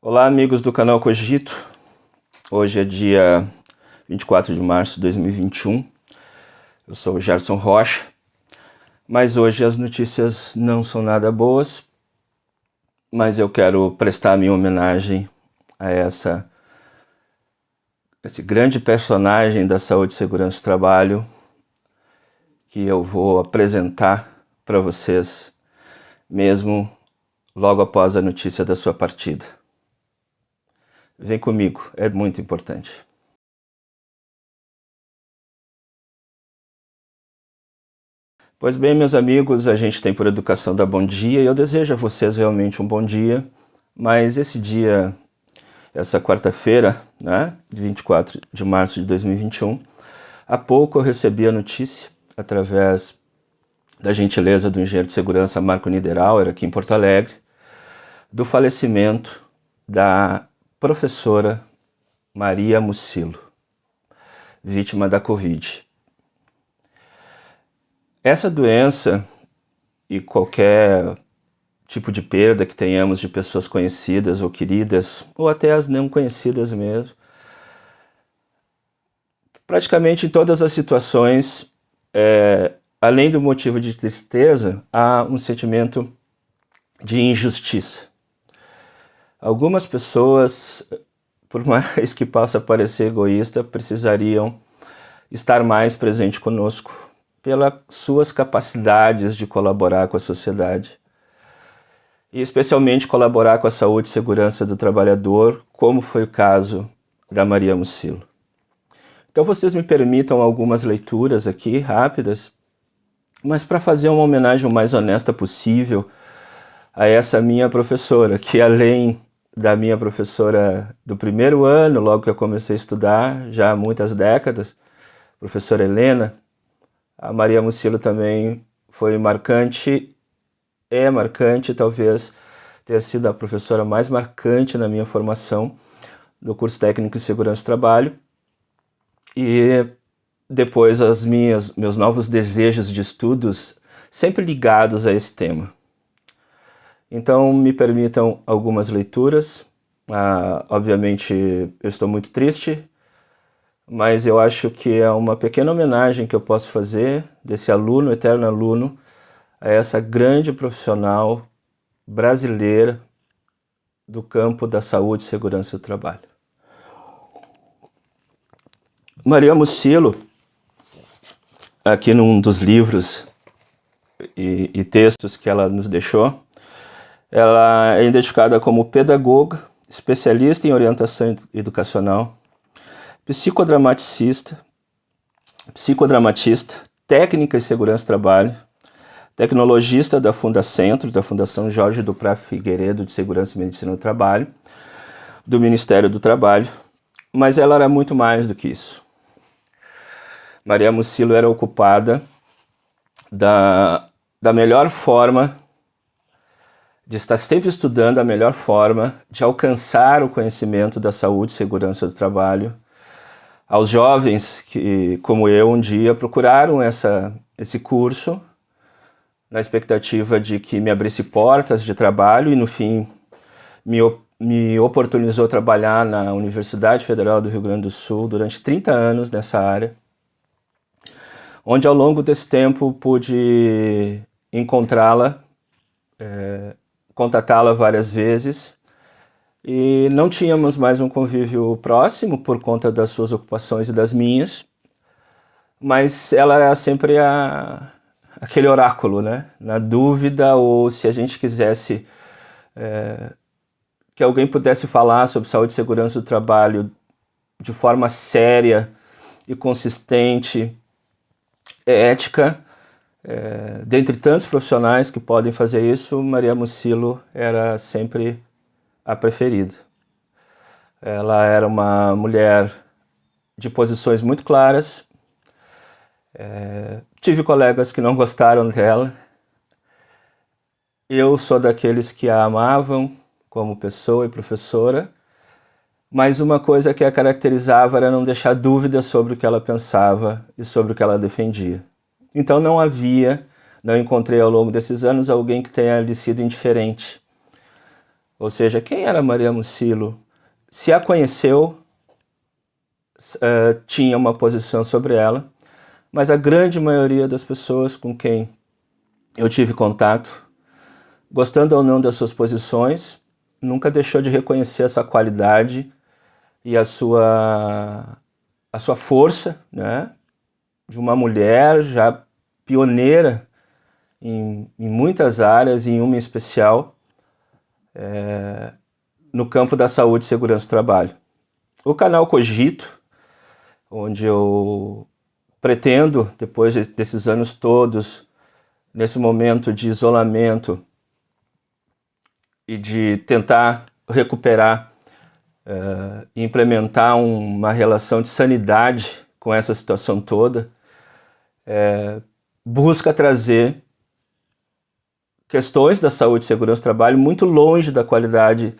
Olá, amigos do canal Cogito. Hoje é dia 24 de março de 2021. Eu sou o Gerson Rocha, mas hoje as notícias não são nada boas, mas eu quero prestar minha homenagem a esse grande personagem da saúde e segurança do trabalho que eu vou apresentar para vocês mesmo logo após a notícia da sua partida. Vem comigo, é muito importante. Pois bem, meus amigos, a gente tem por educação dar bom dia e eu desejo a vocês realmente um bom dia, mas esse dia, essa quarta-feira, né, 24 de março de 2021, há pouco eu recebi a notícia, através da gentileza do engenheiro de segurança Marco Niederauer, aqui em Porto Alegre, do falecimento da professora Maria Mucilo, vítima da Covid. Essa doença e qualquer tipo de perda que tenhamos de pessoas conhecidas ou queridas, ou até as não conhecidas mesmo, praticamente em todas as situações, além do motivo de tristeza, há um sentimento de injustiça. Algumas pessoas, por mais que possa parecer egoísta, precisariam estar mais presente conosco pelas suas capacidades de colaborar com a sociedade e especialmente colaborar com a saúde e segurança do trabalhador, como foi o caso da Maria Mucilo. Então vocês me permitam algumas leituras aqui, rápidas, mas para fazer uma homenagem o mais honesta possível a essa minha professora, que além da minha professora do primeiro ano, logo que eu comecei a estudar, já há muitas décadas, professora Helena, a Maria Mucilo também foi marcante, talvez tenha sido a professora mais marcante na minha formação no curso técnico em segurança do trabalho, e depois meus novos desejos de estudos sempre ligados a esse tema. Então me permitam algumas leituras. Obviamente eu estou muito triste, mas eu acho que é uma pequena homenagem que eu posso fazer desse aluno, eterno aluno, a essa grande profissional brasileira do campo da saúde e segurança do trabalho. Maria Mucilo, aqui num dos livros e textos que ela nos deixou, ela é identificada como pedagoga, especialista em orientação educacional, psicodramatista, técnica em segurança do trabalho, tecnologista da Fundacentro, da Fundação Jorge Duprat Figueiredo de Segurança e Medicina do Trabalho, do Ministério do Trabalho, mas ela era muito mais do que isso. Maria Mucilo era ocupada da melhor forma de estar sempre estudando a melhor forma de alcançar o conhecimento da saúde e segurança do trabalho aos jovens que, como eu, um dia procuraram esse curso na expectativa de que me abrisse portas de trabalho e, no fim, me oportunizou trabalhar na Universidade Federal do Rio Grande do Sul durante 30 anos nessa área, onde ao longo desse tempo pude encontrá-la, contatá-la várias vezes, e não tínhamos mais um convívio próximo por conta das suas ocupações e das minhas, mas ela era sempre aquele oráculo, né? Na dúvida, ou se a gente quisesse que alguém pudesse falar sobre saúde e segurança do trabalho de forma séria e consistente, ética, dentre tantos profissionais que podem fazer isso, Maria Mucilo era sempre a preferida. Ela era uma mulher de posições muito claras. Tive colegas que não gostaram dela. Eu sou daqueles que a amavam como pessoa e professora, mas uma coisa que a caracterizava era não deixar dúvidas sobre o que ela pensava e sobre o que ela defendia. Então não encontrei ao longo desses anos alguém que tenha lhe sido indiferente, Ou seja, quem era Maria Mucilo? Se a conheceu, tinha uma posição sobre ela, mas a grande maioria das pessoas com quem eu tive contato, gostando ou não das suas posições, nunca deixou de reconhecer essa qualidade e a sua força, né, de uma mulher já pioneira em muitas áreas, em uma em especial, no campo da saúde e segurança do trabalho. O canal Cogito, onde eu pretendo, depois desses anos todos, nesse momento de isolamento e de tentar recuperar e implementar uma relação de sanidade com essa situação toda, busca trazer questões da saúde e segurança do trabalho muito longe da qualidade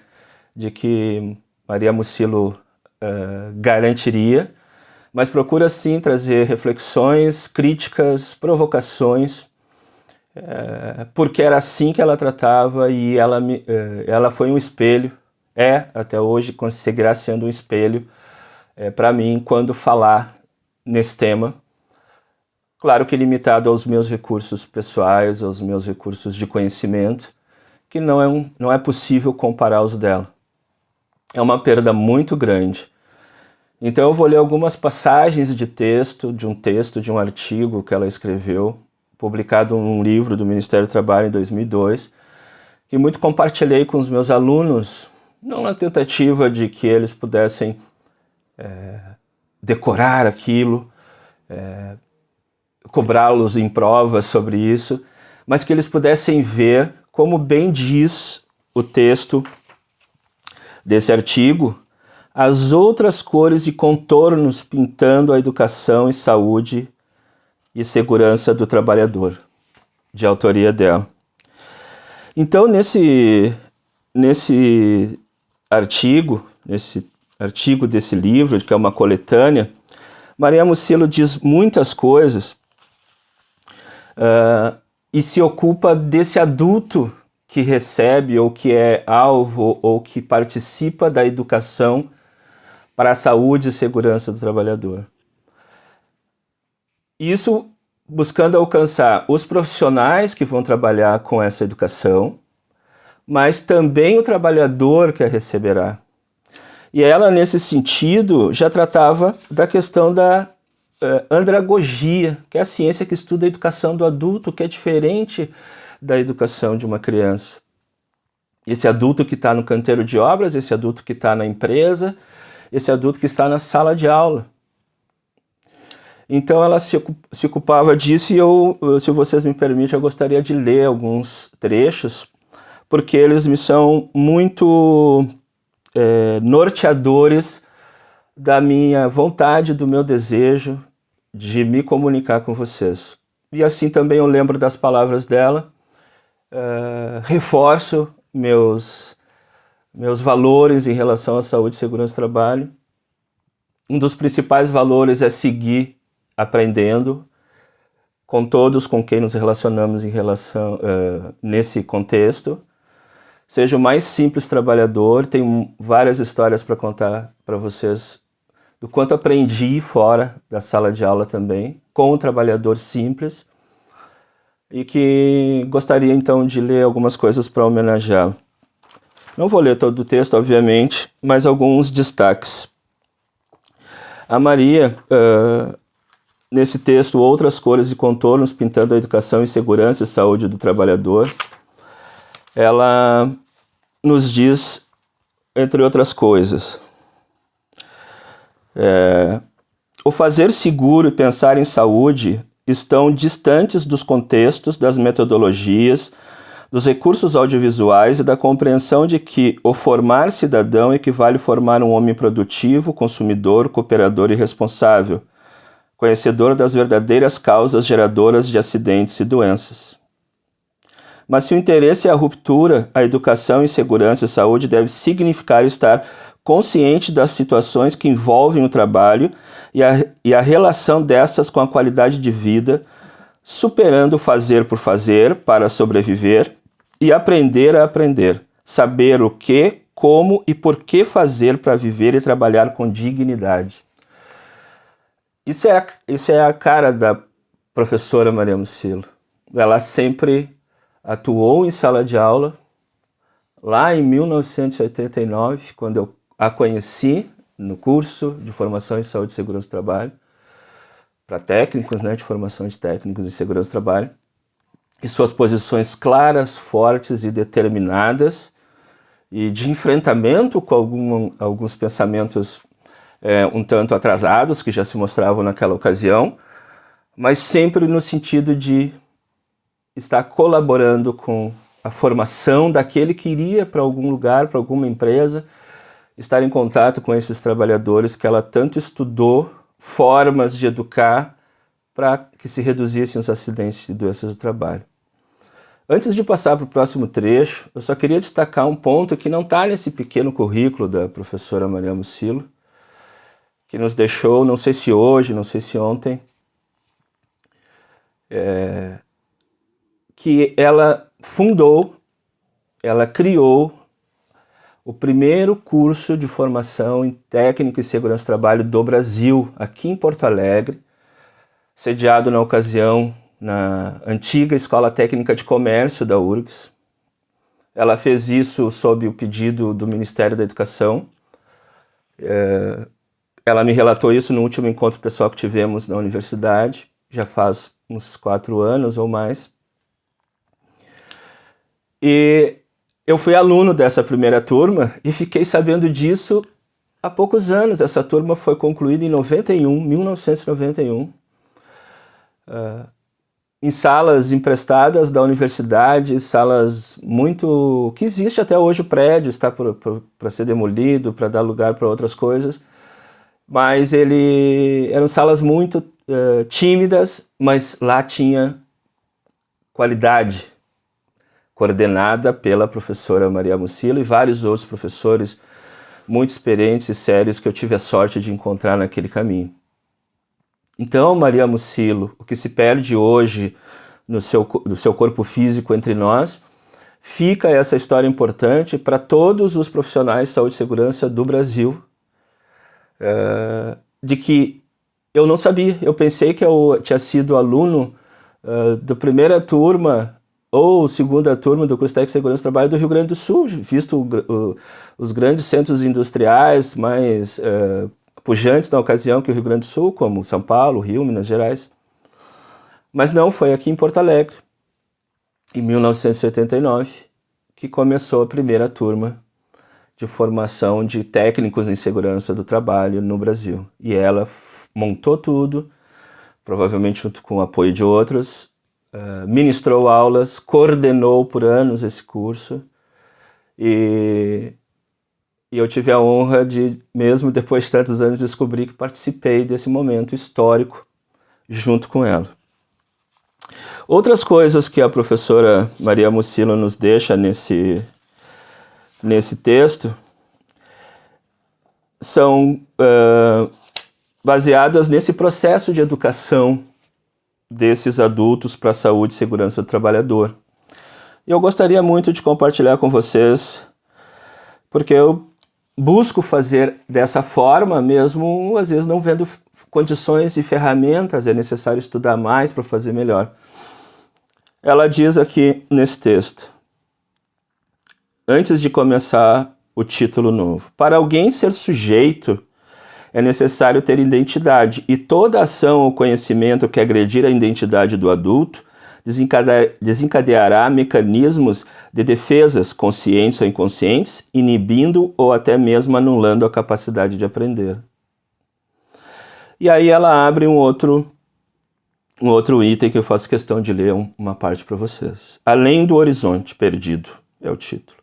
de que Maria Mucilo garantiria, mas procura sim trazer reflexões, críticas, provocações, porque era assim que ela tratava e ela foi um espelho, até hoje, seguirá sendo um espelho para mim quando falar nesse tema. Claro que limitado aos meus recursos pessoais, aos meus recursos de conhecimento, que não é possível comparar os dela. É uma perda muito grande. Então eu vou ler algumas passagens de um artigo que ela escreveu, publicado num livro do Ministério do Trabalho em 2002, que muito compartilhei com os meus alunos, não na tentativa de que eles pudessem decorar aquilo, cobrá-los em provas sobre isso, mas que eles pudessem ver, como bem diz o texto desse artigo, as outras cores e contornos pintando a educação e saúde e segurança do trabalhador, de autoria dela. Então, nesse artigo desse livro, que é uma coletânea, Maria Mucilo diz muitas coisas e se ocupa desse adulto que recebe ou que é alvo ou que participa da educação para a saúde e segurança do trabalhador. Isso buscando alcançar os profissionais que vão trabalhar com essa educação, mas também o trabalhador que a receberá. E ela, nesse sentido, já tratava da questão da andragogia, que é a ciência que estuda a educação do adulto, que é diferente da educação de uma criança. Esse adulto que está no canteiro de obras, esse adulto que está na empresa, esse adulto que está na sala de aula. Então ela se ocupava disso e se vocês me permitem, eu gostaria de ler alguns trechos, porque eles me são muito norteadores da minha vontade, do meu desejo de me comunicar com vocês. E assim também eu lembro das palavras dela, reforço meus valores em relação à saúde e segurança do trabalho. Um dos principais valores é seguir aprendendo com todos com quem nos relacionamos nesse contexto. Seja o mais simples trabalhador, tenho várias histórias para contar para vocês do quanto aprendi fora da sala de aula também, com o trabalhador simples, e que gostaria então de ler algumas coisas para homenageá-lo. Não vou ler todo o texto, obviamente, mas alguns destaques. A Maria, nesse texto, Outras Cores e Contornos pintando a educação e segurança e saúde do trabalhador, ela nos diz, entre outras coisas, o fazer seguro e pensar em saúde estão distantes dos contextos, das metodologias, dos recursos audiovisuais e da compreensão de que o formar cidadão equivale a formar um homem produtivo, consumidor, cooperador e responsável, conhecedor das verdadeiras causas geradoras de acidentes e doenças. Mas se o interesse é a ruptura, a educação em segurança e saúde deve significar estar consciente das situações que envolvem o trabalho e a relação dessas com a qualidade de vida, superando o fazer por fazer para sobreviver e aprender a aprender, saber o que, como e por que fazer para viver e trabalhar com dignidade. Isso é a cara da professora Maria Mucilo. Ela sempre atuou em sala de aula. Lá em 1989, quando eu a conheci no curso de formação em saúde e segurança do trabalho, para técnicos, né, de formação de técnicos de segurança do trabalho, e suas posições claras, fortes e determinadas, e de enfrentamento com alguns pensamentos um tanto atrasados, que já se mostravam naquela ocasião, mas sempre no sentido de estar colaborando com a formação daquele que iria para algum lugar, para alguma empresa, estar em contato com esses trabalhadores que ela tanto estudou, formas de educar para que se reduzissem os acidentes e doenças do trabalho. Antes de passar para o próximo trecho, eu só queria destacar um ponto que não está nesse pequeno currículo da professora Maria Mucilo, que nos deixou, não sei se hoje, não sei se ontem, que ela fundou, ela criou o primeiro curso de formação em técnica e segurança do trabalho do Brasil, aqui em Porto Alegre, sediado na ocasião na antiga Escola Técnica de Comércio da URGS. Ela fez isso sob o pedido do Ministério da Educação. Ela me relatou isso no último encontro pessoal que tivemos na universidade, já faz uns 4 anos ou mais. E eu fui aluno dessa primeira turma e fiquei sabendo disso há poucos anos. Essa turma foi concluída em 1991, em salas emprestadas da universidade, salas muito... que existe até hoje o prédio, está para ser demolido, para dar lugar para outras coisas, mas eram salas muito tímidas, mas lá tinha qualidade, coordenada pela professora Maria Mucilo e vários outros professores muito experientes e sérios que eu tive a sorte de encontrar naquele caminho. Então, Maria Mucilo, o que se perde hoje no seu corpo físico entre nós, fica essa história importante para todos os profissionais de saúde e segurança do Brasil, de que eu não sabia, eu pensei que eu tinha sido aluno da primeira turma ou segunda turma do curso técnico de segurança do trabalho do Rio Grande do Sul, visto os grandes centros industriais mais pujantes na ocasião que o Rio Grande do Sul, como São Paulo, Rio, Minas Gerais. Mas não, foi aqui em Porto Alegre, em 1989, que começou a primeira turma de formação de técnicos em segurança do trabalho no Brasil. E ela montou tudo, provavelmente junto com o apoio de outros, ministrou aulas, coordenou por anos esse curso, e eu tive a honra de, mesmo depois de tantos anos, descobrir que participei desse momento histórico junto com ela. Outras coisas que a professora Maria Mucilo nos deixa nesse texto são baseadas nesse processo de educação desses adultos para a saúde e segurança do trabalhador. E eu gostaria muito de compartilhar com vocês, porque eu busco fazer dessa forma, mesmo às vezes não vendo condições e ferramentas, é necessário estudar mais para fazer melhor. Ela diz aqui nesse texto, antes de começar o título novo: para alguém ser sujeito, é necessário ter identidade, e toda ação ou conhecimento que agredir a identidade do adulto desencadeará mecanismos de defesas, conscientes ou inconscientes, inibindo ou até mesmo anulando a capacidade de aprender. E aí ela abre um outro item que eu faço questão de ler uma parte para vocês. Além do horizonte perdido, é o título.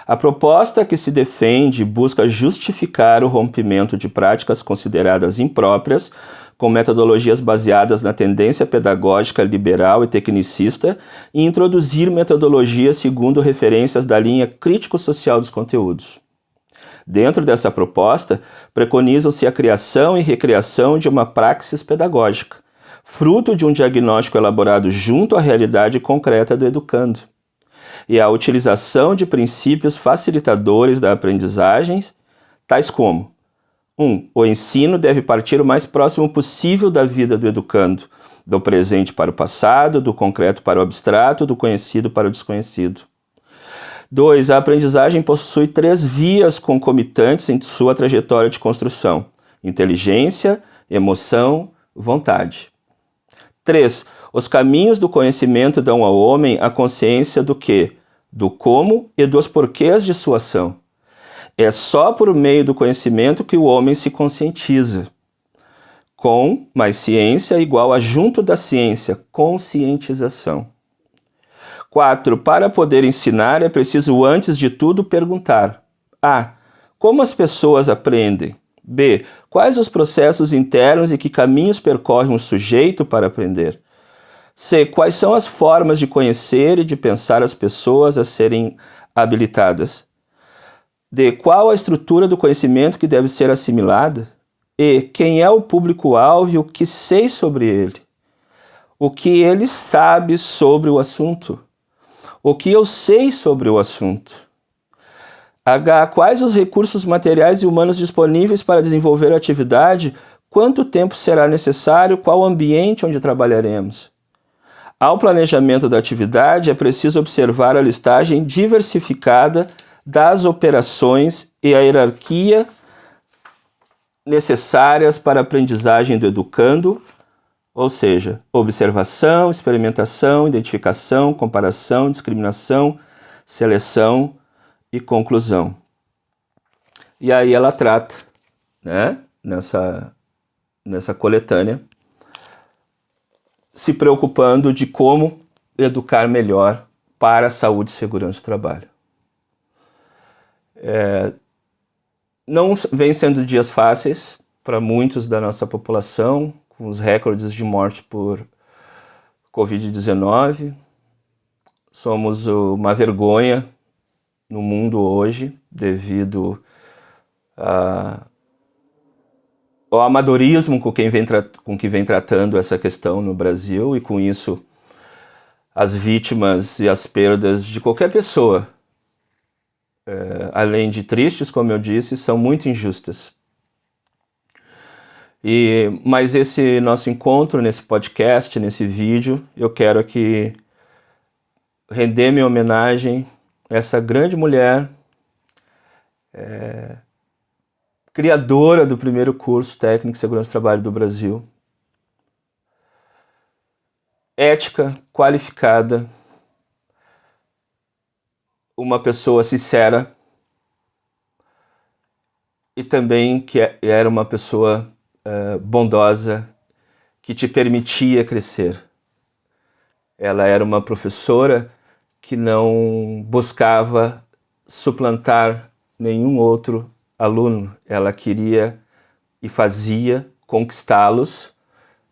A proposta que se defende busca justificar o rompimento de práticas consideradas impróprias, com metodologias baseadas na tendência pedagógica liberal e tecnicista, e introduzir metodologias segundo referências da linha crítico-social dos conteúdos. Dentro dessa proposta, preconizam-se a criação e recriação de uma praxis pedagógica, fruto de um diagnóstico elaborado junto à realidade concreta do educando. e a utilização de princípios facilitadores da aprendizagem, tais como: 1. O ensino deve partir o mais próximo possível da vida do educando, do presente para o passado, do concreto para o abstrato, do conhecido para o desconhecido. 2. A aprendizagem possui 3 vias concomitantes em sua trajetória de construção: inteligência, emoção, vontade. 3. Os caminhos do conhecimento dão ao homem a consciência do que, do como e dos porquês de sua ação. É só por meio do conhecimento que o homem se conscientiza. Com mais ciência igual a junto da ciência, conscientização. 4. Para poder ensinar é preciso antes de tudo perguntar: A. Como as pessoas aprendem? B. Quais os processos internos e que caminhos percorre um sujeito para aprender? C. Quais são as formas de conhecer e de pensar as pessoas a serem habilitadas? D. Qual a estrutura do conhecimento que deve ser assimilada? E. Quem é o público-alvo e o que sei sobre ele? O que ele sabe sobre o assunto? O que eu sei sobre o assunto? H. Quais os recursos materiais e humanos disponíveis para desenvolver a atividade? Quanto tempo será necessário? Qual o ambiente onde trabalharemos? Ao planejamento da atividade, é preciso observar a listagem diversificada das operações e a hierarquia necessárias para a aprendizagem do educando, ou seja, observação, experimentação, identificação, comparação, discriminação, seleção e conclusão. E aí ela trata, né, nessa coletânea, se preocupando de como educar melhor para a saúde e segurança do trabalho. Não vem sendo dias fáceis para muitos da nossa população, com os recordes de morte por Covid-19. Somos uma vergonha no mundo hoje, devido ao amadorismo com que vem tratando essa questão no Brasil, e com isso as vítimas e as perdas de qualquer pessoa, além de tristes, como eu disse, são muito injustas. Mas esse nosso encontro, nesse podcast, nesse vídeo, eu quero aqui render minha homenagem a essa grande mulher, criadora do primeiro curso técnico de segurança do trabalho do Brasil, ética, qualificada, uma pessoa sincera e também que era uma pessoa bondosa, que te permitia crescer. Ela era uma professora que não buscava suplantar nenhum outro aluno. Ela queria e fazia conquistá-los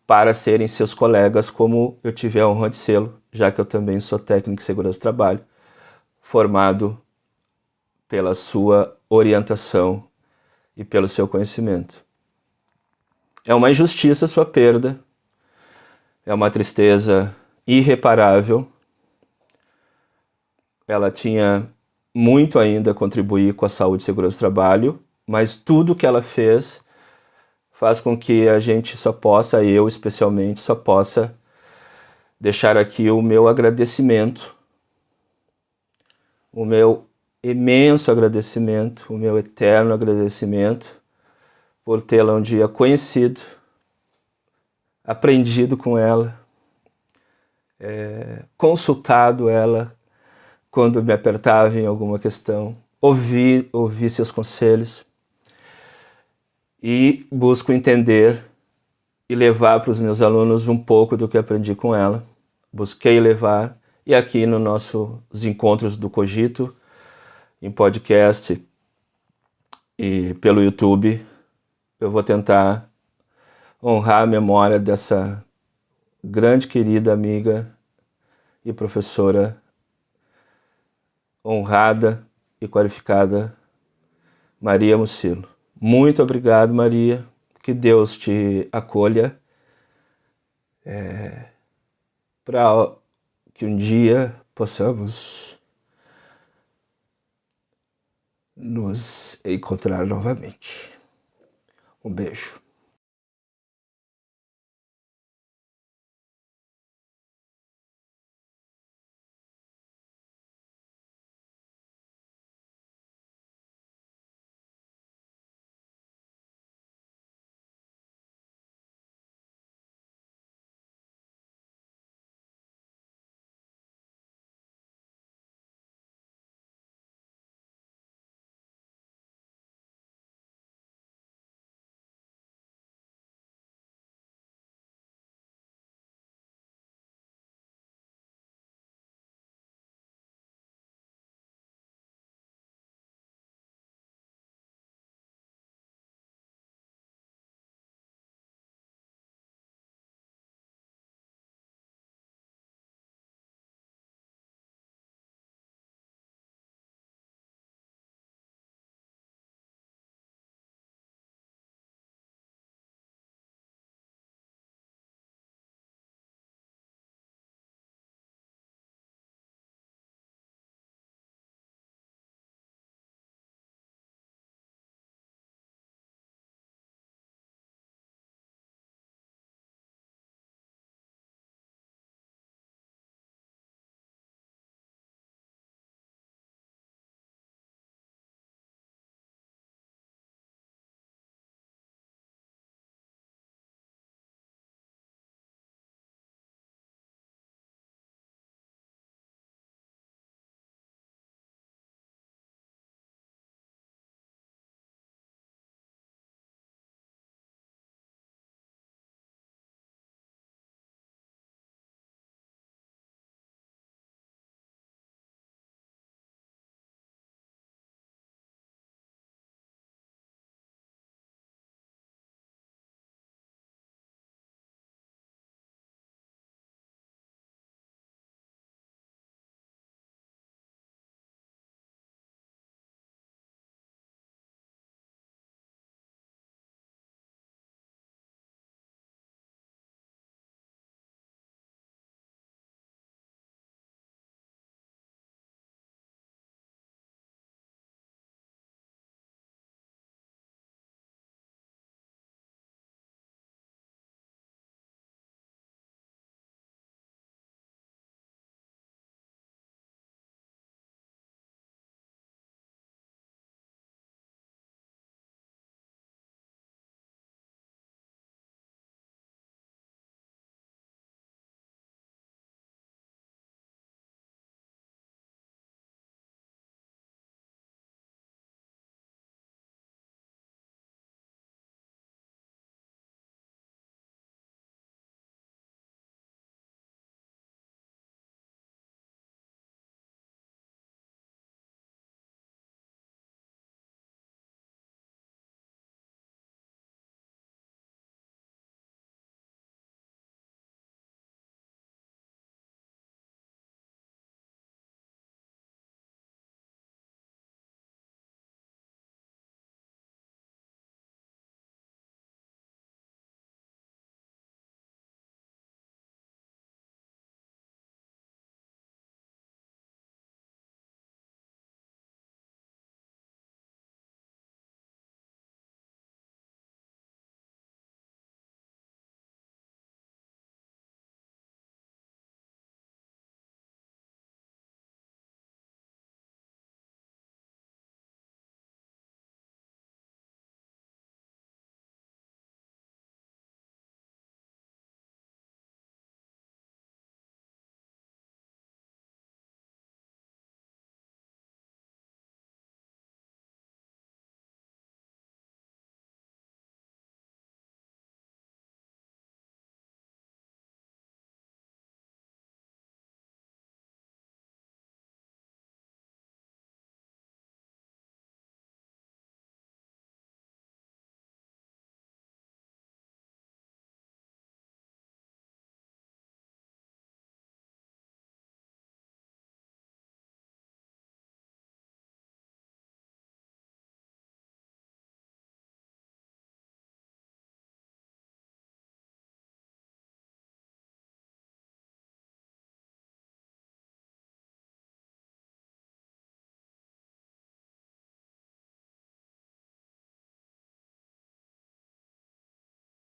para serem seus colegas, como eu tive a honra de sê-lo, já que eu também sou técnico de segurança do trabalho, formado pela sua orientação e pelo seu conhecimento. É uma injustiça a sua perda, é uma tristeza irreparável. Ela tinha muito ainda a contribuir com a saúde e segurança do trabalho, mas tudo que ela fez faz com que a gente só possa, eu especialmente, só possa deixar aqui o meu agradecimento, o meu imenso agradecimento, o meu eterno agradecimento por tê-la um dia conhecido, aprendido com ela, consultado ela quando me apertava em alguma questão, ouvi seus conselhos e busco entender e levar para os meus alunos um pouco do que aprendi com ela. Busquei levar, e aqui nos nossos encontros do Cogito, em podcast e pelo YouTube, eu vou tentar honrar a memória dessa grande querida amiga e professora honrada e qualificada, Maria Mucilo. Muito obrigado, Maria. Que Deus te acolha, para que um dia possamos nos encontrar novamente. Um beijo.